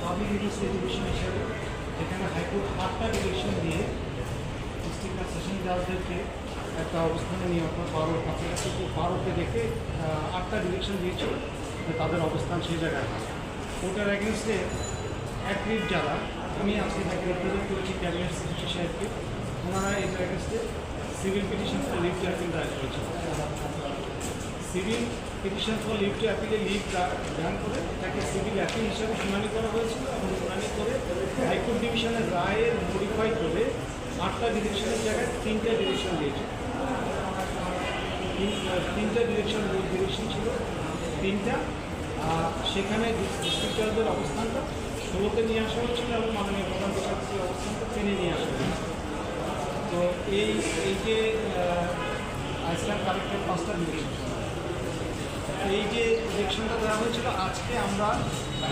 Public education হিসেবে যেখানে high court 8টা direction দিয়ে ডিস্ট্রিক্ট সেশন জাজদেরকে একটা অবস্থানে নিয়ে অর্থাৎ 12 কাছাকাছি 12কে দেখে 8টা ডিরেকশন দিয়েছিল যে তাদের অবস্থান সেই জায়গায়। কোর্টের অ্যাগেনস্টে অ্যাক্টিভ যারা, আমি আজকে তাকে রিপ্রেজেন্ট করেছি ক্যাবিনেট সেক্রেটারি সাহেবকে, ওনারা এটার অ্যাগেনস্টে civil petition for leave to appeal দায়ের করেছিল। Civil petition for leave to অ্যাপিলে লিভ দান করে তাকে সিভিল অ্যাপিল হিসাবে শুনানি করা হয়েছিল এবং শুনানি করে হাইকোর্ট ডিভিশনের রায়ের মডিফাই করে 8টা ডিরেকশনের জায়গায় 3টা ডিরেকশন দিয়েছে। 3টা ডিরেকশন ছিল 3টা। সেখানে ডিস্ট্রিক্ট জাজের অবস্থানটা 16তে নিয়ে আসা হয়েছিল এবং মাননীয় প্রধান বিচারপতির অবস্থানটা 10-এ নিয়ে আসা হয়েছিল। তো এই যে আইসল্যান্ড কালেক্টেড 5টা ডিরেকশন, এই যে ডিরেকশনটা দেওয়া হয়েছিল, আজকে আমরা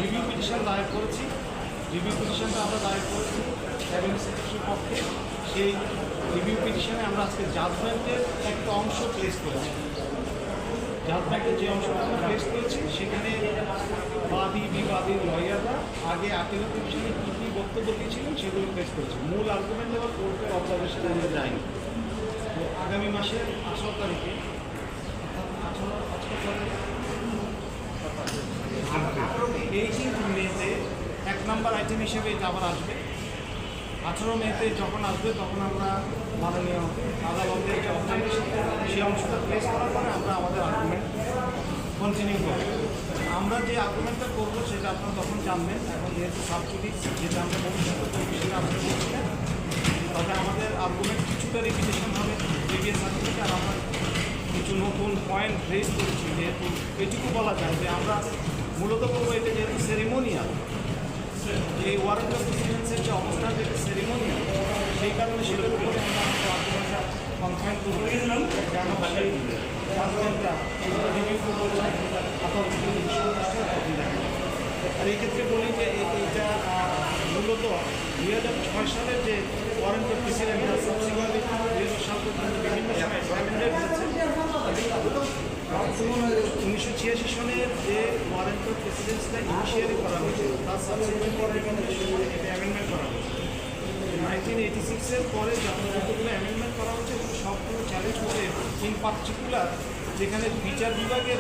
রিভিউ পিটিশন দায়ের করেছি। রিভিউ পিটিশনটা আমরা দায়ের করেছি ক্যাবিনেট সেক্রেটারির পক্ষে। সেই রিভিউ পিটিশনে আমরা আজকে জাজমেন্টের একটা অংশ প্লেস করেছি। জাজমেন্টের যে অংশটা আমরা প্লেস করেছি সেখানে বাদী বিবাদী লয়াররা আগে আপিলের পিটিশনে কী কী বক্তব্য দিয়েছিলেন সেগুলো প্লেস করেছি। মূল আর্গুমেন্ট দেওয়ার কোর্টের অবজারভেশনে আমরা যাইনি। তো আগামী মাসের 18 তারিখে এই মেতে 1 নম্বর আইটেম হিসেবে এটা আবার আসবে। 18 মেতে যখন আসবে তখন আমরা মাননীয় আদালতের যে অবজারভেশন সেই অংশটা প্লেস করার পরে আমরা আমাদের আর্গুমেন্ট কন্টিনিউ করব। আমরা যে আর্গুমেন্টটা করবো সেটা আপনারা তখন জানবেন। এখন যেহেতু সাবজুডিস যেটা আমরা ভবিষ্যতে করবো সেটা আপনারা বলছিলেন, তবে আমাদের আর্গুমেন্ট কিছুটা রিপিটেশন হবে প্রিভিয়াস আর্গুমেন্ট। আর আমরা কিছু নতুন পয়েন্ট রেজ করেছি। যেহেতু এটুকু বলা যায় যে আমরা মূলত করবো এটা যেহেতু সেরিমোনিয়াল, এই ওয়ারেন্ট অফ প্রেসিডেন্সের যে অবস্থান যেটা সেরিমোনিয়াল, সেই কারণে সেটার উপরে আমরা আমাদের আর্গুমেন্টটা কনফাইন করবো যেন সেই জাজমেন্টটা রিভিউ করবো আর এই ক্ষেত্রে বলি যে এইটা মূলত 2006 সালের যে ওয়ারেন্ট অফ প্রেসিডেন্ট সাবসিকুয়েন্টলি 2000 সাল পর্যন্ত বিভিন্ন সময় অ্যামেন্ডেড হয়েছে। 1986 সনের যে ওয়ারেন্ট অফ প্রেসিডেন্সটা ইনিশিয়ালি করা হয়েছিল তার সাবসিকুয়েন্ট এটা অ্যামেন্ডমেন্ট করা হয়েছে। 1986-এর পরে যতগুলো অ্যামেন্ডমেন্ট করা হচ্ছে সবগুলো চ্যালেঞ্জ করে ইন পার্টিকুলার যেখানে বিচার বিভাগের